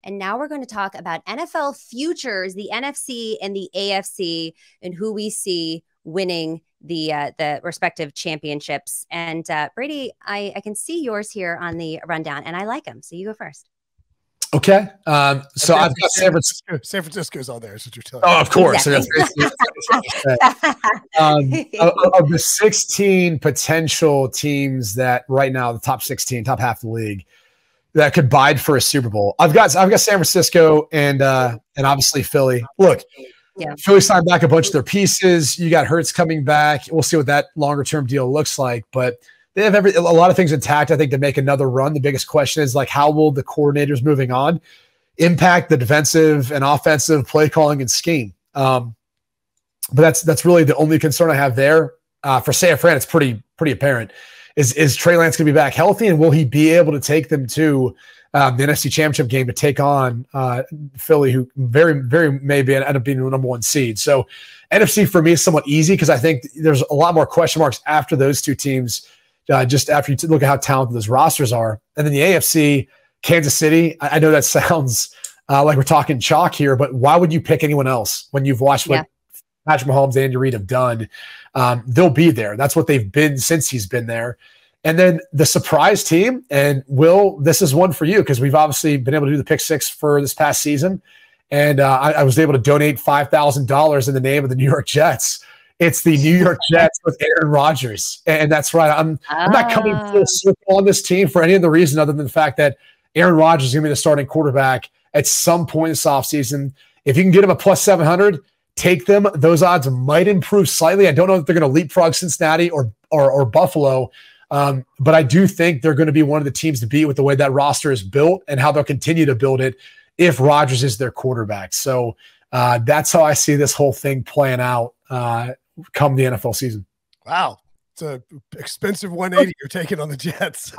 And now we're going to talk about NFL futures, the NFC and the AFC, and who we see winning the respective championships. And Brady, I can see yours here on the rundown, and I like them. So you go first. Okay. So I've got San Francisco. San Francisco's on there, is what you're telling me. Oh, of course. Exactly. Of the 16 potential teams that right now, the top 16, top half of the league, that could bide for a Super Bowl, I've got San Francisco and obviously Philly. Look, Philly signed back a bunch of their pieces. You got Hurts coming back. We'll see what that longer term deal looks like, but they have a lot of things intact, I think, to make another run. The biggest question is, like, how will the coordinators moving on impact the defensive and offensive play calling and scheme? But that's really the only concern I have there. For San Fran, it's pretty apparent. Is Trey Lance going to be back healthy, and will he be able to take them to the NFC Championship game to take on Philly, who very, very maybe end up being the number one seed? So NFC for me is somewhat easy because I think there's a lot more question marks after those two teams. Just after you look at how talented those rosters are. And then the AFC, Kansas City, I know that sounds like we're talking chalk here, but why would you pick anyone else when you've watched what Patrick Mahomes and Andy Reid have done? They'll be there. That's what they've been since he's been there. And then the surprise team, and Will, this is one for you because we've obviously been able to do the pick six for this past season. And I was able to donate $5,000 in the name of the New York Jets. It's the New York Jets with Aaron Rodgers. And that's right. I'm not coming full circle on this team for any other reason other than the fact that Aaron Rodgers is going to be the starting quarterback at some point this offseason. If you can get him a plus 700, take them. Those odds might improve slightly. I don't know if they're going to leapfrog Cincinnati or Buffalo, but I do think they're going to be one of the teams to beat with the way that roster is built and how they'll continue to build it if Rodgers is their quarterback. So that's how I see this whole thing playing out come the NFL season. Wow. It's an expensive 180 you're taking on the Jets.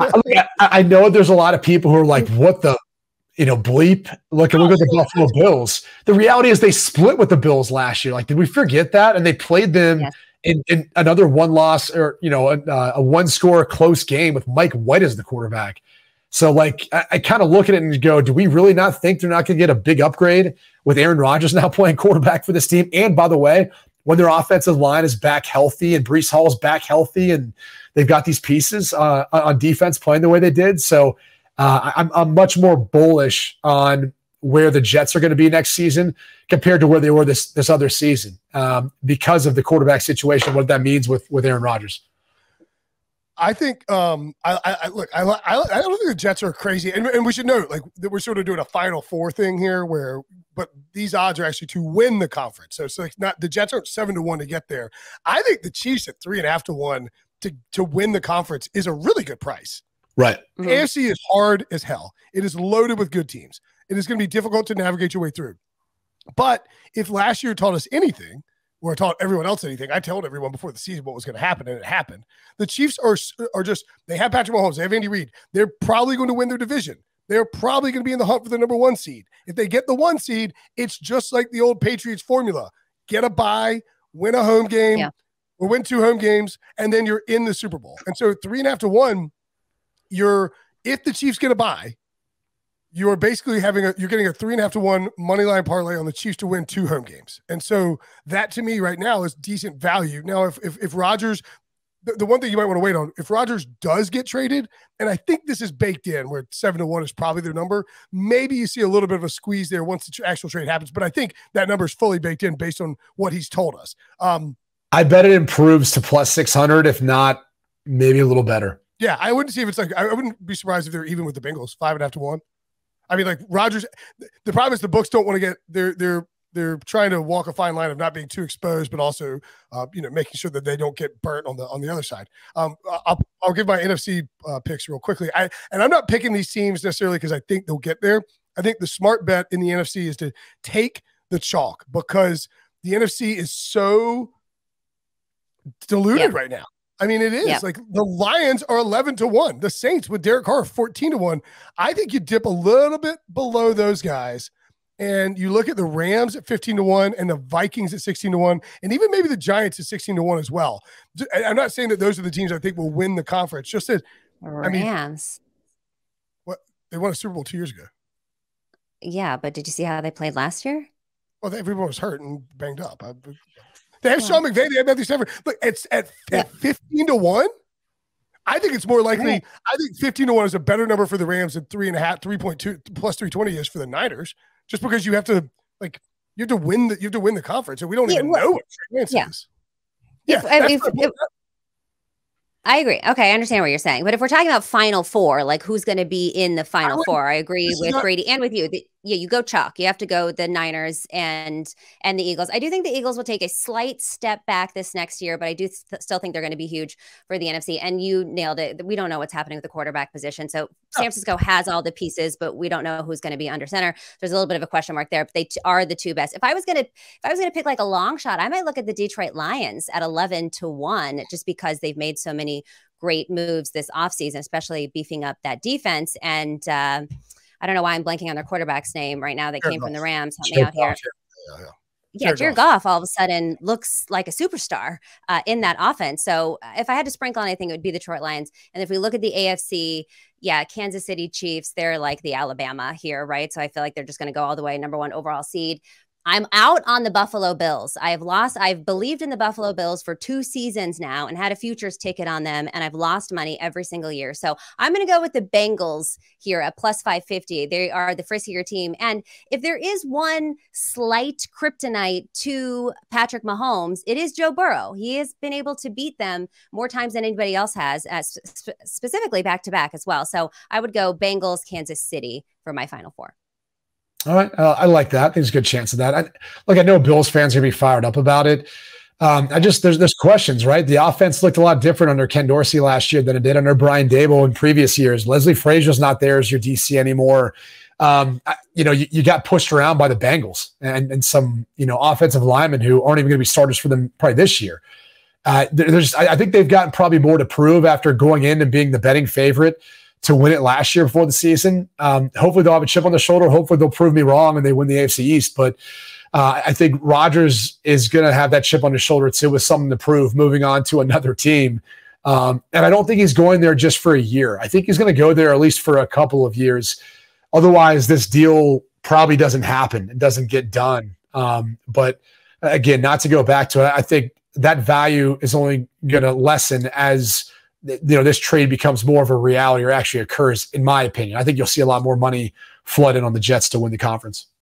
I know there's a lot of people who are like, what the, bleep? Look at the Buffalo Bills. The reality is they split with the Bills last year. Like, did we forget that? And they played them in another one loss or, a one score close game with Mike White as the quarterback. So, like, I kind of look at it and go, do we really not think they're not going to get a big upgrade with Aaron Rodgers now playing quarterback for this team? And by the way, when their offensive line is back healthy and Breece Hall is back healthy and they've got these pieces on defense playing the way they did. So I'm much more bullish on where the Jets are going to be next season compared to where they were this other season because of the quarterback situation, what that means with Aaron Rodgers. I think I don't think the Jets are crazy, and we should note like that we're sort of doing a Final Four thing here, but these odds are actually to win the conference. So it's like not the Jets aren't 7-1 to get there. I think the Chiefs at 3.5 to 1 to win the conference is a really good price. Right. Mm-hmm. AFC is hard as hell. It is loaded with good teams. It is going to be difficult to navigate your way through. But if last year taught us anything, or taught everyone else anything, I told everyone before the season what was going to happen, and it happened. The Chiefs are just, they have Patrick Mahomes, they have Andy Reid. They're probably going to win their division. They're probably going to be in the hunt for the number 1 seed. If they get the 1 seed, it's just like the old Patriots formula. Get a bye, win a home game, or win 2 home games, and then you're in the Super Bowl. And so 3.5 to 1, if the Chiefs get a bye, you are basically you're getting a 3.5 to 1 money line parlay on the Chiefs to win 2 home games. And so that to me right now is decent value. Now, if Rodgers, the one thing you might want to wait on, if Rodgers does get traded, and I think this is baked in where 7 to 1 is probably their number, maybe you see a little bit of a squeeze there once the actual trade happens. But I think that number is fully baked in based on what he's told us. I bet it improves to plus 600, if not maybe a little better. Yeah, I wouldn't see if it's like, I wouldn't be surprised if they're even with the Bengals, 5.5 to 1. I mean, like Rodgers, the problem is the books don't want to get they're trying to walk a fine line of not being too exposed, but also making sure that they don't get burnt on the other side. I'll give my NFC picks real quickly. And I'm not picking these teams necessarily because I think they'll get there. I think the smart bet in the NFC is to take the chalk because the NFC is so diluted right now. I mean, it is like the Lions are 11 to 1. The Saints with Derek Carr 14 to 1. I think you dip a little bit below those guys, and you look at the Rams at 15 to 1, and the Vikings at 16 to 1, and even maybe the Giants at 16 to 1 as well. I'm not saying that those are the teams I think will win the conference. Just that Rams. What they won a Super Bowl 2 years ago. Yeah, but did you see how they played last year? Well, everyone was hurt and banged up. They have Sean McVay. They have Matthew Stafford. Look, it's at 15-1. I think it's more likely. Right. I think 15-1 is a better number for the Rams than 3.5, 3.2 plus 320 is for the Niners. Just because you have to win the conference, and we don't even know what Trey Lance is. Yeah, I agree. Okay, I understand what you're saying. But if we're talking about Final Four, like who's going to be in the Final Four, I agree with Brady and with you. You go chalk. You have to go the Niners and the Eagles. I do think the Eagles will take a slight step back this next year, but I do still think they're going to be huge for the NFC. And you nailed it. We don't know what's happening with the quarterback position. So San Francisco has all the pieces, but we don't know who's going to be under center. There's a little bit of a question mark there, but they are the two best. If I was going to pick like a long shot, I might look at the Detroit Lions at 11-1, just because they've made so many great moves this offseason, especially beefing up that defense. And I don't know why I'm blanking on their quarterback's name right now that came from the Rams. Help me out here. Yeah, Jared Goff all of a sudden looks like a superstar in that offense. So if I had to sprinkle on anything, it would be the Detroit Lions. And if we look at the AFC, Kansas City Chiefs, they're like the Alabama here, right? So I feel like they're just going to go all the way, number 1 overall seed. I'm out on the Buffalo Bills. I've believed in the Buffalo Bills for 2 seasons now and had a futures ticket on them, and I've lost money every single year. So I'm going to go with the Bengals here at plus 550. They are the friskier team. And if there is one slight kryptonite to Patrick Mahomes, it is Joe Burrow. He has been able to beat them more times than anybody else has, specifically back-to-back as well. So I would go Bengals, Kansas City for my Final Four. All right. I like that. There's a good chance of that. I know Bills fans are going to be fired up about it. There's questions, right? The offense looked a lot different under Ken Dorsey last year than it did under Brian Daboll in previous years. Leslie Frazier's not there as your DC anymore. You got pushed around by the Bengals and some, offensive linemen who aren't even going to be starters for them probably this year. I think they've gotten probably more to prove after going in and being the betting favorite to win it last year before the season. Hopefully they'll have a chip on their shoulder. Hopefully they'll prove me wrong and they win the AFC East. But I think Rodgers is going to have that chip on his shoulder too, with something to prove moving on to another team. And I don't think he's going there just for a year. I think he's going to go there at least for a couple of years. Otherwise, this deal probably doesn't happen. It doesn't get done. But again, not to go back to it, I think that value is only going to lessen as this trade becomes more of a reality or actually occurs, in my opinion. I think you'll see a lot more money flooded on the Jets to win the conference.